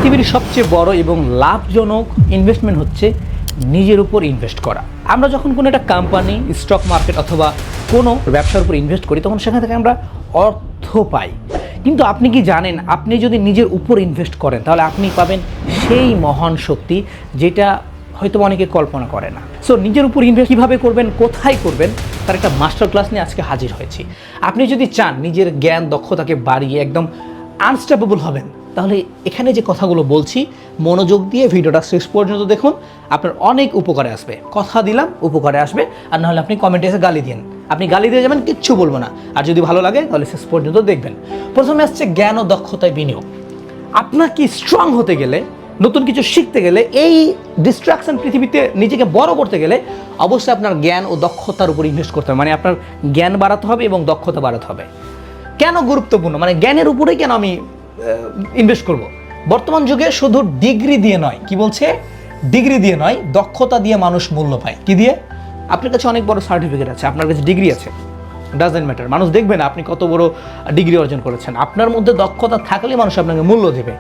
পৃথিবীর সবচেয়ে বড় এবং লাভজনক ইনভেস্টমেন্ট হচ্ছে নিজের উপর ইনভেস্ট করা। আমরা যখন কোনো একটা কোম্পানি, স্টক মার্কেট অথবা কোনো ব্যবসার উপর ইনভেস্ট করি তখন সেখান থেকে আমরা অর্থ পাই। কিন্তু আপনি কি জানেন, আপনি যদি নিজের উপর ইনভেস্ট করেন তাহলে আপনি পাবেন সেই মহান শক্তি যেটা হয়তো অনেকে কল্পনা করে না। সো নিজের উপর ইনভেস্ট কীভাবে করবেন, কোথায় করবেন, তার একটা মাস্টার ক্লাস নিয়ে আজকে হাজির হয়েছি। আপনি যদি চান নিজের জ্ঞান দক্ষতাকে বাড়িয়ে একদম আনস্টপেবল হবেন, তাহলে এখানে যে কথাগুলো বলছি মনোযোগ দিয়ে ভিডিওটা শেষ পর্যন্ত দেখুন, আপনার অনেক উপকারে আসবে। কথা দিলাম উপকারে আসবে, আর নাহলে আপনি কমেন্টে এসে গালি দিন। আপনি গালি দিয়ে যাবেন, কিচ্ছু বলবো না। আর যদি ভালো লাগে তাহলে শেষ পর্যন্ত দেখবেন। প্রথমে আসছে জ্ঞান ও দক্ষতায় বিনিয়োগ। আপনার কি স্ট্রং হতে গেলে, নতুন কিছু শিখতে গেলে, এই ডিস্ট্রাকশন পৃথিবীতে নিজেকে বড় করতে গেলে অবশ্যই আপনার জ্ঞান ও দক্ষতার উপর ইনভেস্ট করতে হবে। মানে আপনার জ্ঞান বাড়াতে হবে এবং দক্ষতা বাড়াতে হবে। কেন গুরুত্বপূর্ণ, মানে জ্ঞানের উপরেই কেন আমি ইনভেস্ট করব? বর্তমান যুগে শুধু ডিগ্রি দিয়ে নয়, কি বলছে, ডিগ্রি দিয়ে নয়, দক্ষতা দিয়ে মানুষ মূল্য পায়। কি দিয়ে? আপনার কাছে অনেক বড় সার্টিফিকেট আছে, আপনার কাছে ডিগ্রি আছে, ডাজেন্ট ম্যাটার, মানুষ দেখবে না আপনি কত বড় ডিগ্রি অর্জন করেছেন। আপনার মধ্যে দক্ষতা থাকলে মানুষ আপনাকে মূল্য দেবে।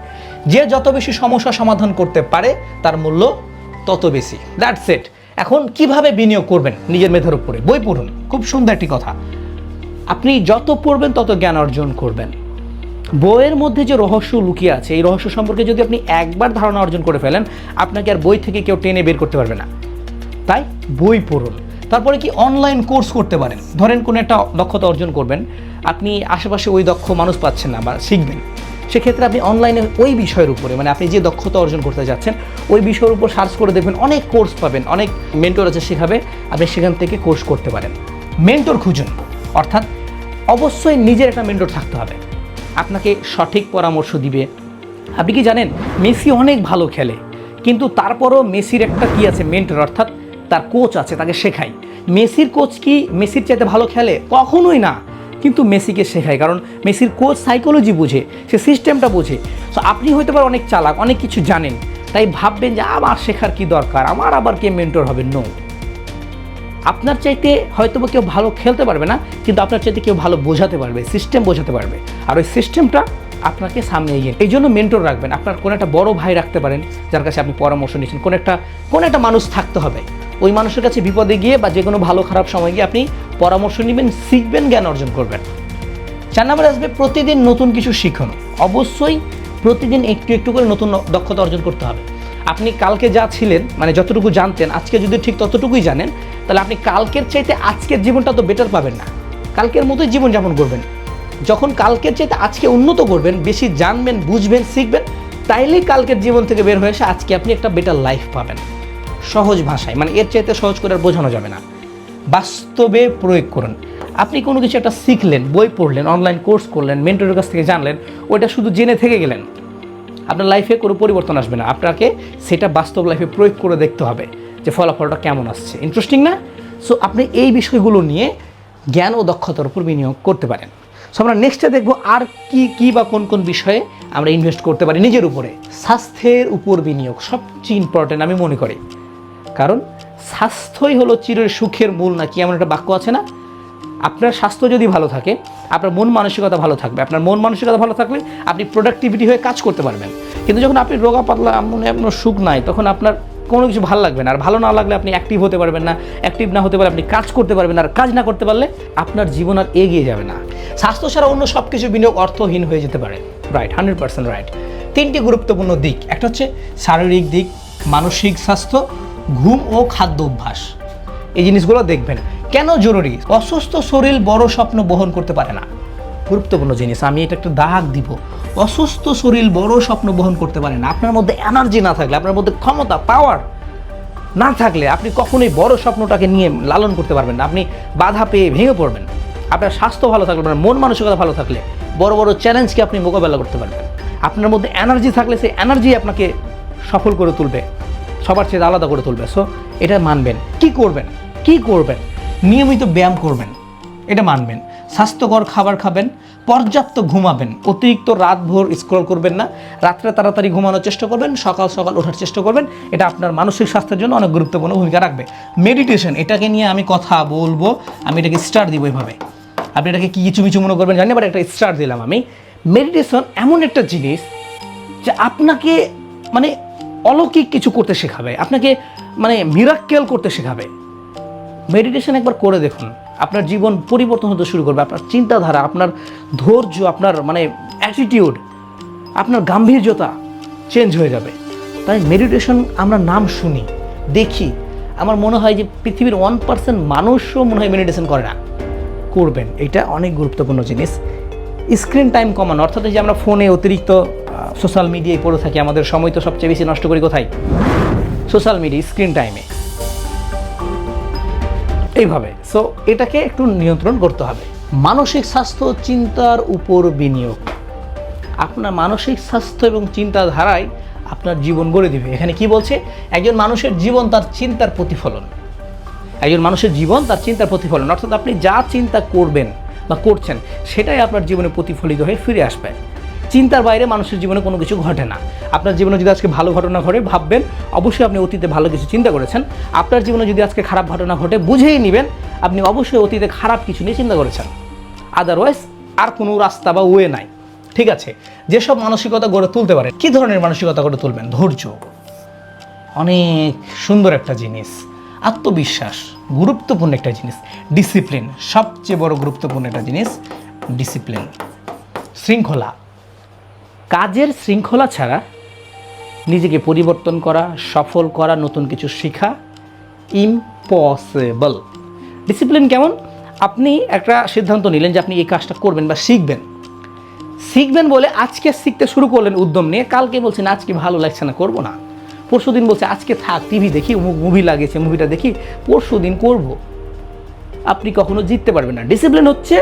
যে যত বেশি সমস্যা সমাধান করতে পারে তার মূল্য তত বেশি। That's it. এখন কিভাবে বিনিয়োগ করবেন নিজের মেধার উপরে? বই পড়ুন, খুব সুন্দর একটি কথা। আপনি যত পড়বেন তত জ্ঞান অর্জন করবেন। বইয়ের মধ্যে যে রহস্য লুকিয়ে আছে, এই রহস্য সম্পর্কে যদি আপনি একবার ধারণা অর্জন করে ফেলেন, আপনাকে আর বই থেকে কেউ টেনে বের করতে পারবে না। তাই বই পড়ুন। তারপরে কি অনলাইন কোর্স করতে পারেন। ধরেন কোনো একটা দক্ষতা অর্জন করবেন, আপনি আশেপাশে ওই দক্ষ মানুষ পাচ্ছেন না বা শিখবেন, সেক্ষেত্রে আপনি অনলাইনে ওই বিষয়ের উপরে, মানে আপনি যে দক্ষতা অর্জন করতে যাচ্ছেন ওই বিষয়ের উপর সার্চ করে দেখবেন, অনেক কোর্স পাবেন, অনেক মেন্টর আছে শেখাবে, আপনি সেখান থেকে কোর্স করতে পারেন। মেন্টর খুঁজুন, অর্থাৎ অবশ্যই নিজের একটা মেন্টর থাকতে হবে, আপনাকে সঠিক পরামর্শ দিবে। আপনি কি জানেন মেসি অনেক ভালো খেলে, কিন্তু তারপরও মেসির একটা কি আছে, মেন্টর, অর্থাৎ তার কোচ আছে, তাকে শেখায়। মেসির কোচ কি মেসির চাইতে ভালো খেলে? কখনোই না, কিন্তু মেসিকে শেখায়, কারণ মেসির কোচ সাইকোলজি বুঝে, সে সিস্টেমটা বুঝে। সো আপনি হয়তো পারে অনেক চালাক, অনেক কিছু জানেন, তাই ভাববেন যে আমার শেখার কি দরকার, আমার আবার কে মেন্টর হবে। নো, আপনার চাইতে হয়তো বা কেউ ভালো খেলতে পারবে না, কিন্তু আপনার চাইতে কেউ ভালো বোঝাতে পারবে, সিস্টেম বোঝাতে পারবে, আর ওই সিস্টেমটা আপনাকে সামনে এগিয়ে। এই জন্য মেন্টর রাখবেন। আপনার কোনো একটা বড় ভাই রাখতে পারেন যার কাছে আপনি পরামর্শ নিচ্ছেন। কোনো একটা মানুষ থাকতে হবে, ওই মানুষের কাছে বিপদে গিয়ে বা যে কোনো ভালো খারাপ সময় গিয়ে আপনি পরামর্শ নেবেন, শিখবেন, জ্ঞান অর্জন করবেন। 4 নম্বরে আসবে প্রতিদিন নতুন কিছু শিখুন। অবশ্যই প্রতিদিন একটু একটু করে নতুন দক্ষতা অর্জন করতে হবে। আপনি কালকে যা ছিলেন, মানে যতটুকু জানতেন, আজকে যদি ঠিক ততটুকুই জানেন, তাহলে আপনি কালকের চাইতে আজকের জীবনটা তো বেটার পাবেন না, কালকের মতোই জীবনযাপন করবেন। যখন কালকের চাইতে আজকে উন্নত করবেন, বেশি জানবেন, বুঝবেন, শিখবেন, তাইলেই কালকের জীবন থেকে বের হয়ে এসে আজকে আপনি একটা বেটার লাইফ পাবেন। সহজ ভাষায়, মানে এর চাইতে সহজ করে আর বোঝানো যাবে না। বাস্তবে প্রয়োগ করুন। আপনি কোনো কিছু একটা শিখলেন, বই পড়লেন, অনলাইন কোর্স করলেন, মেন্টরের কাছ থেকে জানলেন, ওইটা শুধু জেনে থেকে গেলেন, আপনার লাইফে কোনো পরিবর্তন আসবে না। আপনাকে সেটা বাস্তব লাইফে প্রয়োগ করে দেখতে হবে যে ফলাফলটা কেমন আসছে। ইন্টারেস্টিং না? সো আপনি এই বিষয়গুলো নিয়ে জ্ঞান ও দক্ষতার উপর বিনিয়োগ করতে পারেন। সো আমরা নেক্সটে দেখবো আর কি বা কোন বিষয়ে আমরা ইনভেস্ট করতে পারি নিজের উপরে। স্বাস্থ্যের উপর বিনিয়োগ সবচেয়ে ইম্পর্টেন্ট আমি মনে করি, কারণ স্বাস্থ্যই হলো চিরের সুখের মূল, না কি এমন একটা বাক্য আছে না? আপনার স্বাস্থ্য যদি ভালো থাকে, আপনার মন মানসিকতা ভালো থাকবে। আপনার মন মানসিকতা ভালো থাকলে আপনি প্রোডাক্টিভিটি হয়ে কাজ করতে পারবেন। কিন্তু যখন আপনি রোগা পাতলা, মনে আপনার সুখ নাই, তখন আপনার কোনো কিছু ভালো লাগবে না। আর ভালো না লাগলে আপনি অ্যাক্টিভ হতে পারবেন না, অ্যাক্টিভ না হতে পারলে আপনি কাজ করতে পারবেন না, আর কাজ না করতে পারলে আপনার জীবন আর এগিয়ে যাবে না। স্বাস্থ্য ছাড়া অন্য সব কিছু বিনিয়োগ অর্থহীন হয়ে যেতে পারে। Right, 100% right. 3টি গুরুত্বপূর্ণ দিক, একটা হচ্ছে শারীরিক দিক, মানসিক স্বাস্থ্য, ঘুম ও খাদ্য অভ্যাস। এই জিনিসগুলো দেখবেন। কেন জরুরি? অসুস্থ শরীর বড় স্বপ্ন বহন করতে পারে না। গুরুত্বপূর্ণ জিনিস, আমি এটা একটা দাগ দিব। অসুস্থ শরীর বড় স্বপ্ন বহন করতে পারে না। আপনার মধ্যে এনার্জি না থাকলে, আপনার মধ্যে ক্ষমতা, পাওয়ার না থাকলে আপনি কখনোই বড় স্বপ্নটাকে নিয়ে লালন করতে পারবেন না। আপনি বাধা পেয়ে ভেঙে পড়বেন। আপনার স্বাস্থ্য ভালো থাকলে, আপনার মন মানসিকতা ভালো থাকলে বড় বড় চ্যালেঞ্জকে আপনি মোকাবেলা করতে পারবেন। আপনার মধ্যে এনার্জি থাকলে সেই এনার্জি আপনাকে সফল করে তুলবে, সবার চেয়ে আলাদা করে তুলবে। সো এটা মানবেন। কি করবেন? নিয়মিত ব্যায়াম করবেন, এটা মানবেন। স্বাস্থ্যকর খাবার খাবেন, পর্যাপ্ত ঘুমাবেন, অতিরিক্ত রাতভর স্ক্রল করবেন না, রাত্রে তাড়াতাড়ি ঘুমানোর চেষ্টা করবেন, সকাল ওঠার চেষ্টা করবেন। এটা আপনার মানসিক স্বাস্থ্যের জন্য অনেক গুরুত্বপূর্ণ ভূমিকা রাখবে। মেডিটেশন, এটাকে নিয়ে আমি কথা বলবো, আমি এটাকে স্টার দিব এইভাবে। আপনি এটাকে কি কিছু মনে করবেন জানি না, বাট একটা স্টার দিলাম আমি। মেডিটেশন এমন একটা জিনিস যে আপনাকে মানে অলৌকিক কিছু করতে শেখাবে, আপনাকে মানে মিরাক্কেল করতে শেখাবে। মেডিটেশন একবার করে দেখুন, আপনার জীবন পরিবর্তন হতে শুরু করবে। আপনার চিন্তাধারা, আপনার ধৈর্য, আপনার মানে অ্যাটিটিউড, আপনার গাম্ভীর্যতা চেঞ্জ হয়ে যাবে। তাই মেডিটেশন আমরা নাম শুনি, দেখি, আমার মনে হয় যে পৃথিবীর 1% মানুষও মনে হয় মেডিটেশন করে না। করবেন, এটা অনেক গুরুত্বপূর্ণ জিনিস। স্ক্রিন টাইম কমানো, অর্থাৎ যে আমরা ফোনে অতিরিক্ত সোশ্যাল মিডিয়ায় পড়ে থাকি, আমাদের সময় তো সবচেয়ে বেশি নষ্ট করি কোথায়? সোশ্যাল মিডিয়া, স্ক্রিন টাইমে, এইভাবে। সো এটাকে একটু নিয়ন্ত্রণ করতে হবে। মানসিক স্বাস্থ্য চিন্তার উপর বিনিয়োগ। আপনার মানসিক স্বাস্থ্য এবং চিন্তাধারায় আপনার জীবন গড়ে দিবে। এখানে কি বলছে? একজন মানুষের জীবন তার চিন্তার প্রতিফলন। একজন মানুষের জীবন তার চিন্তার প্রতিফলন, অর্থাৎ আপনি যা চিন্তা করবেন বা করছেন সেটাই আপনার জীবনে প্রতিফলিত হয়ে ফিরে আসবে। চিন্তার বাইরে মানুষের জীবনে কোনো কিছু ঘটে না। আপনার জীবনে যদি আজকে ভালো ঘটনা ঘটে, ভাববেন অবশ্যই আপনি অতীতে ভালো কিছু চিন্তা করেছেন। আপনার জীবনে যদি আজকে খারাপ ঘটনা ঘটে, বুঝেই নেবেন আপনি অবশ্যই অতীতে খারাপ কিছু নিয়ে চিন্তা করেছেন। আদারওয়াইজ আর কোনো রাস্তা বা ওয়ে নাই। ঠিক আছে, যেসব মানসিকতা গড়ে তুলতে পারে, কী ধরনের মানসিকতা গড়ে তুলবেন? ধৈর্য অনেক সুন্দর একটা জিনিস, আত্মবিশ্বাস গুরুত্বপূর্ণ একটা জিনিস, ডিসিপ্লিন সবচেয়ে বড় গুরুত্বপূর্ণ একটা জিনিস, ডিসিপ্লিন, শৃঙ্খলা। কাজের শৃঙ্খলা ছাড়া নিজেকে পরিবর্তন করা, সফল করা, নতুন কিছু শেখা ইম্পসিবল। ডিসিপ্লিন কেমন? আপনি একটা সিদ্ধান্ত নিলেন যে আপনি এই কাজটা করবেন বা শিখবেন বলে আজকে শিখতে শুরু করলেন উদ্যম নিয়ে, কালকে বলছেন আজকে ভালো লাগছে না, করবো না। পরশুদিন বলছে আজকে থাক, টিভি দেখি, মুভি লাগিয়েছে, মুভিটা দেখি, পরশুদিন করব। আপনি কখনো জিততে পারবেন না। ডিসিপ্লিন হচ্ছে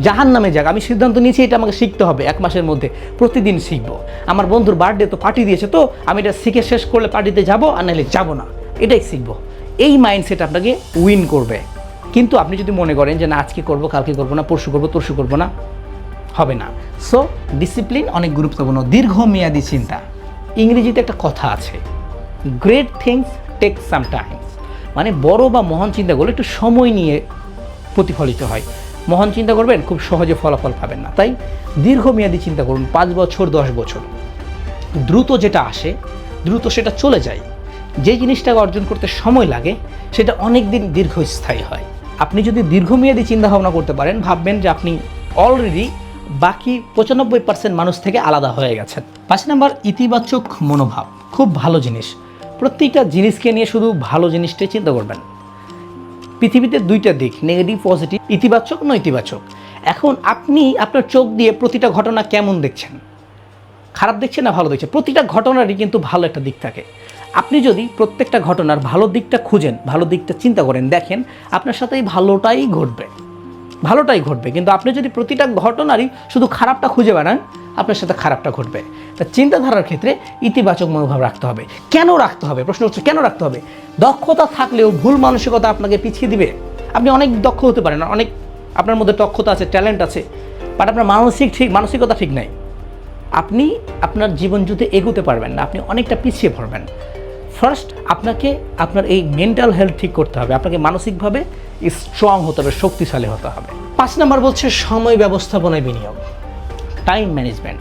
জাহান্নামে যাক, আমি সিদ্ধান্ত নিয়েছি এটা আমাকে শিখতে হবে, 1 মাসের মধ্যে প্রতিদিন শিখবো। আমার বন্ধুর বার্থডে তো পার্টি দিয়েছে, তো আমি এটা শিখে শেষ করলে পার্টিতে যাবো, আর নাহলে যাবো না, এটাই শিখবো। এই মাইন্ডসেট আপনাকে উইন করবে। কিন্তু আপনি যদি মনে করেন যে না আজকে করবো, কালকে করবো না, পরশু করবো, তরশু করবো না, হবে না। সো ডিসিপ্লিন অনেক গুরুত্বপূর্ণ। দীর্ঘমেয়াদী চিন্তা, ইংরেজিতে একটা কথা আছে, great things take some times, মানে বড় বা মহান চিন্তাগুলো একটু সময় নিয়ে প্রতিফলিত হয়। মহান চিন্তা করবেন, খুব সহজে ফলাফল পাবেন না। তাই দীর্ঘমেয়াদী চিন্তা করুন, 5 বছর 10 বছর। দ্রুত যেটা আসে দ্রুত সেটা চলে যায়, যে জিনিসটা অর্জন করতে সময় লাগে সেটা অনেক দিন দীর্ঘস্থায়ী হয়। আপনি যদি দীর্ঘমেয়াদী চিন্তাভাবনা করতে পারেন, ভাববেন যে আপনি অলরেডি বাকি 95% মানুষ থেকে আলাদা হয়ে গেছেন। 5 নম্বর, ইতিবাচক মনোভাব। খুব ভালো জিনিস। প্রত্যেকটা জিনিসকে নিয়ে শুধু ভালো জিনিসটাই চিন্তা করবেন। পৃথিবীতে 2টা দিক, নেগেটিভ পজিটিভ, ইতিবাচক নৈতিবাচক। এখন আপনি আপনার চোখ দিয়ে প্রতিটা ঘটনা কেমন দেখছেন? খারাপ দেখছেন না ভালো দেখছেন? প্রতিটা ঘটনারই কিন্তু ভালো একটা দিক থাকে। আপনি যদি প্রত্যেকটা ঘটনার ভালো দিকটা খুঁজেন, ভালো দিকটা চিন্তা করেন, দেখেন আপনার সাথেই ভালোটাই ঘটবে। কিন্তু আপনি যদি প্রতিটা ঘটনারই শুধু খারাপটা খুঁজে বেড়ান, আপনার সাথে খারাপটা ঘটবে। তা চিন্তাধারার ক্ষেত্রে ইতিবাচক মনোভাব রাখতে হবে। কেন রাখতে হবে? প্রশ্ন হচ্ছে কেন রাখতে হবে? দক্ষতা থাকলেও ভুল মানসিকতা আপনাকে পিছিয়ে দিবে। আপনি অনেক দক্ষ হতে পারেন, অনেক আপনার মধ্যে দক্ষতা আছে, ট্যালেন্ট আছে, বাট আপনার মানসিকতা ঠিক নাই, আপনি আপনার জীবন যুদ্ধে এগোতে পারবেন না, আপনি অনেকটা পিছিয়ে পড়বেন। ফার্স্ট আপনাকে আপনার এই মেন্টাল হেলথ ঠিক করতে হবে, আপনাকে মানসিকভাবে স্ট্রং হতে হবে, শক্তিশালী হতে হবে। 5 নম্বর বলছে সময় ব্যবস্থাপনায় বিনিয়োগ, টাইম ম্যানেজমেন্ট।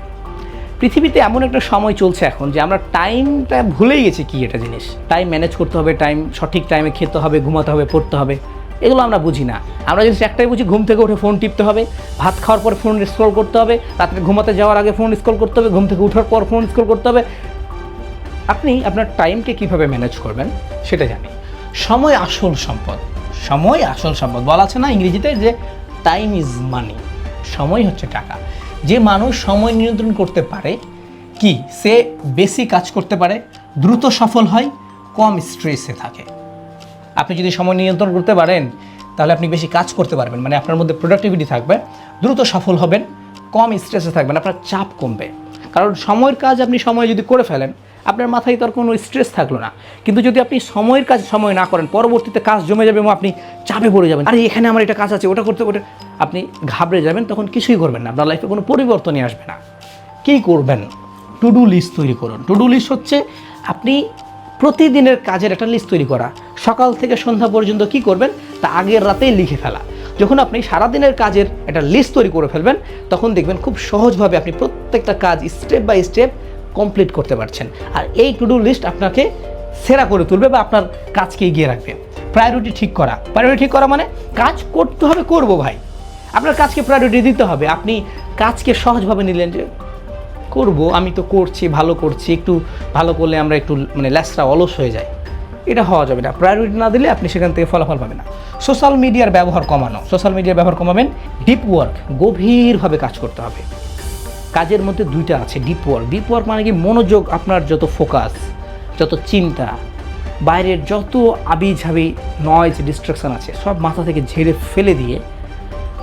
পৃথিবীতে এমন একটা সময় চলছে এখন যে আমরা টাইমটা ভুলেই গেছি কি এটা জিনিস। টাইম ম্যানেজ করতে হবে, সঠিক টাইমে খেতে হবে, ঘুমাতে হবে, পড়তে হবে, এগুলো আমরা বুঝি না। আমরা জিনিস একটাই বুঝি, ঘুম থেকে উঠে ফোন টিপতে হবে, ভাত খাওয়ার পর ফোন স্ক্রল করতে হবে, রাত্রে ঘুমাতে যাওয়ার আগে ফোন স্ক্রল করতে হবে, ঘুম থেকে ওঠার পর ফোন স্ক্রল করতে হবে। আপনি আপনার টাইমকে কীভাবে ম্যানেজ করবেন সেটা জানি। সময় আসল সম্পদ বলা আছে না ইংরেজিতে, যে টাইম ইজ মানি, সময় হচ্ছে টাকা। যে মানুষ সময় নিয়ন্ত্রণ করতে পারে, কি সে বেশি কাজ করতে পারে, দ্রুত সফল হয়, কম স্ট্রেসে থাকে। আপনি যদি সময় নিয়ন্ত্রণ করতে পারেন তাহলে আপনি বেশি কাজ করতে পারবেন, মানে আপনার মধ্যে প্রোডাক্টিভিটি থাকবে, দ্রুত সফল হবেন, কম স্ট্রেসে থাকবেন, আপনার চাপ কমবে। কারণ সময়ের কাজ আপনি সময় যদি করে ফেলেন, আপনার মাথায় তো আর কোনো স্ট্রেস থাকলো না। কিন্তু যদি আপনি সময়ের কাজ সময় না করেন, পরবর্তীতে কাজ জমে যাবে এবং আপনি চাপে পড়ে যাবেন, আরে এখানে আমার এটা কাজ আছে, ওটা আপনি ঘাবড়ে যাবেন, তখন কিছুই করবেন না, আপনার লাইফে কোনো পরিবর্তনই আসবে না। কী করবেন? টু ডু লিস্ট তৈরি করুন। টু ডু লিস্ট হচ্ছে আপনি প্রতিদিনের কাজের একটা লিস্ট তৈরি করা, সকাল থেকে সন্ধ্যা পর্যন্ত কি করবেন তা আগের রাতেই লিখে ফেলা। যখন আপনি সারাদিনের কাজের একটা লিস্ট তৈরি করে ফেলবেন, তখন দেখবেন খুব সহজভাবে আপনি প্রত্যেকটা কাজ স্টেপ বাই স্টেপ কমপ্লিট করতে পারছেন। আর এই টু ডু লিস্ট আপনাকে সেরা করে তুলবে বা আপনার কাজকে এগিয়ে রাখবে। প্রায়োরিটি ঠিক করা মানে কাজ করতে হবে, করবো ভাই, আপনার কাজকে প্রায়োরিটি দিতে হবে। আপনি কাজকে সহজভাবে নিলেন যে করব, আমি তো করছি, ভালো করছি, একটু ভালো করলে আমরা একটু মানে ল্যাসরা অলস হয়ে যায়, এটা হওয়া যাবে না। প্রায়োরিটি না দিলে আপনি সেখান থেকে ফলাফল পাবেন না। সোশ্যাল মিডিয়ার ব্যবহার কমাবেন। ডিপ ওয়ার্ক, গভীরভাবে কাজ করতে হবে। কাজের মধ্যে দুইটা আছে, ডিপ ওয়ার্ক মানে কি মনোযোগ, আপনার যত ফোকাস, যত চিন্তা, বাইরের যত আবিঝাবি নয়েজ ডিস্ট্রাকশন আছে সব মাথা থেকে ঝেড়ে ফেলে দিয়ে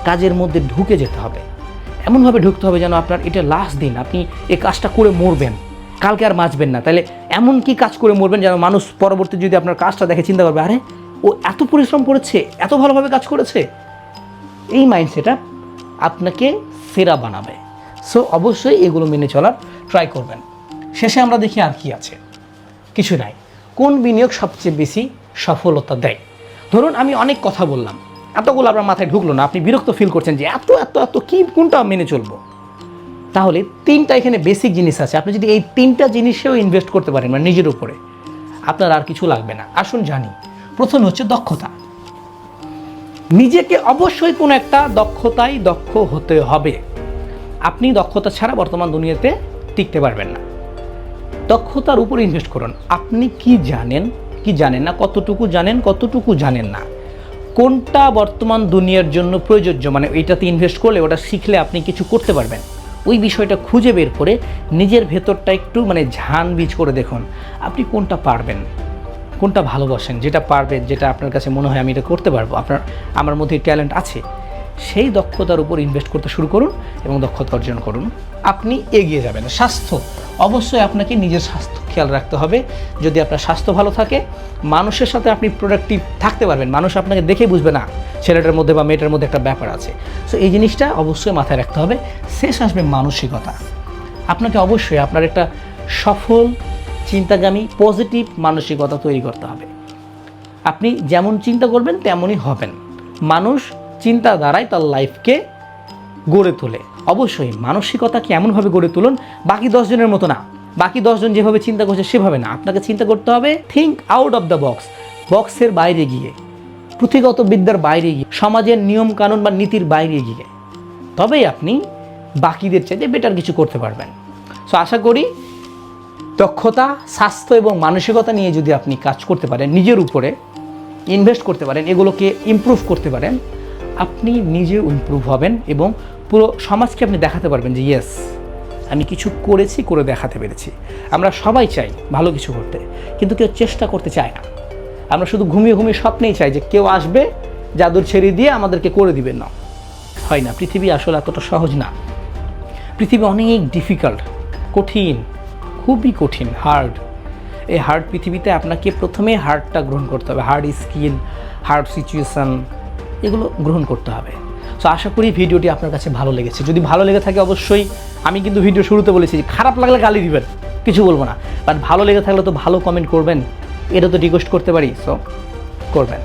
কাজের মধ্যে ঢুকে যেতে হবে। এমনভাবে ঢুকতে হবে যেন আপনার এটা লাস্ট দিন, আপনি এই কাজটা করে মরবেন, কালকে আর বাঁচবেন না। তাহলে এমন কি কাজ করে মরবেন যেন মানুষ পরবর্তী যদি আপনার কাজটা দেখে চিন্তা করবে, আরে ও এত পরিশ্রম করেছে, এত ভালোভাবে কাজ করেছে। এই মাইন্ডসেট আপনাকে সেরা বানাবে। সো অবশ্যই এগুলো মেনে চলার ট্রাই করবেন। শেষে আমরা দেখি আর কি আছে, কিছু নাই। কোন বিনিয়োগ সবচেয়ে বেশি সফলতা দেয়? ধরুন আমি অনেক কথা বললাম, এতগুলো আপনার মাথায় ঢুকলো না, আপনি বিরক্ত ফিল করছেন যে এত এত এত কি, কোনটা মেনে চলবো? তাহলে 3টা এখানে বেসিক জিনিস আছে। আপনি যদি এই 3টা জিনিসেও ইনভেস্ট করতে পারেন মানে নিজের উপরে, আপনার আর কিছু লাগবে না। আসুন জানি। প্রথমে হচ্ছে দক্ষতা। নিজেকে অবশ্যই কোনো একটা দক্ষতায় দক্ষ হতে হবে। আপনি দক্ষতা ছাড়া বর্তমান দুনিয়াতে টিকতে পারবেন না। দক্ষতার উপর ইনভেস্ট করুন। আপনি কি জানেন, কি জানেন না, কতটুকু জানেন না, কোনটা বর্তমান দুনিয়ার জন্য প্রযোজ্য, মানে এইটাতে ইনভেস্ট করলে ওটা শিখলে আপনি কিছু করতে পারবেন, ওই বিষয়টা খুঁজে বের করে নিজের ভেতরটা একটু মানে ঝানবিজ করে দেখুন আপনি কোনটা পারবেন, কোনটা ভালোবাসেন, যেটা পারবেন, যেটা আপনার কাছে মনে হয় আমি এটা করতে পারবো, আমার মধ্যে ট্যালেন্ট আছে, সেই দক্ষতার উপর ইনভেস্ট করতে শুরু করুন এবং দক্ষতা অর্জন করুন। আপনি এগিয়ে যাবেন। স্বাস্থ্য, অবশ্যই আপনাকে নিজের স্বাস্থ্য খেয়াল রাখতে হবে। যদি আপনার স্বাস্থ্য ভালো থাকে, মানুষের সাথে আপনি প্রোডাক্টিভ থাকতে পারবেন। মানুষ আপনাকে দেখেই বুঝবে না ছেলেটার মধ্যে বা মেয়েটার মধ্যে একটা ব্যাপার আছে। সো এই জিনিসটা অবশ্যই মাথায় রাখতে হবে। শেষ আসবে মানসিকতা। আপনাকে অবশ্যই আপনার একটা সফল চিন্তাগামী পজিটিভ মানসিকতা তৈরি করতে হবে। আপনি যেমন চিন্তা করবেন তেমনই হবেন। মানুষ চিন্তা দ্বারাই তার লাইফকে গড়ে তোলে। অবশ্যই মানসিকতাকে এমনভাবে গড়ে তুলুন, বাকি 10 জনের মতো না। বাকি 10 জন যেভাবে চিন্তা করছে সেভাবে না, আপনাকে চিন্তা করতে হবে think out of the box, বক্সের বাইরে গিয়ে, পুঁথিগত বিদ্যার বাইরে গিয়ে, সমাজের নিয়ম কানুন বা নীতির বাইরে গিয়ে, তবেই আপনি বাকিদের চাইতে বেটার কিছু করতে পারবেন। সো আশা করি দক্ষতা, স্বাস্থ্য এবং মানসিকতা নিয়ে যদি আপনি কাজ করতে পারেন, নিজের উপরে ইনভেস্ট করতে পারেন, এগুলোকে ইমপ্রুভ করতে পারেন, আপনি নিজেও ইমপ্রুভ হবেন এবং পুরো সমাজকে আপনি দেখাতে পারবেন যে ইয়েস আমি কিছু করেছি, করে দেখাতে পেরেছি। আমরা সবাই চাই ভালো কিছু করতে, কিন্তু কেউ চেষ্টা করতে চায় না। আমরা শুধু ঘুমিয়ে ঘুমিয়ে স্বপ্নেই চাই যে কেউ আসবে জাদুর ছেড়ে দিয়ে আমাদেরকে করে দিবেন। না, হয় না। পৃথিবী আসলে এতটা সহজ না। পৃথিবী অনেক ডিফিকাল্ট, কঠিন, খুবই কঠিন, হার্ড। এই হার্ড পৃথিবীতে আপনাকে প্রথমে হার্ডটা গ্রহণ করতে হবে, হার্ড স্কিল, হার্ড সিচুয়েশান, এগুলো গ্রহণ করতে হবে। সো আশা করি ভিডিওটি আপনার কাছে ভালো লেগেছে। যদি ভালো লেগে থাকে অবশ্যই, আমি কিন্তু ভিডিও শুরুতে বলেছি যে খারাপ লাগলে গালি দিবেন, কিছু বলবো না, বাট ভালো লেগে থাকলে তো ভালো কমেন্ট করবেন, এটা তো রিকোয়েস্ট করতে পারি। সো করবেন।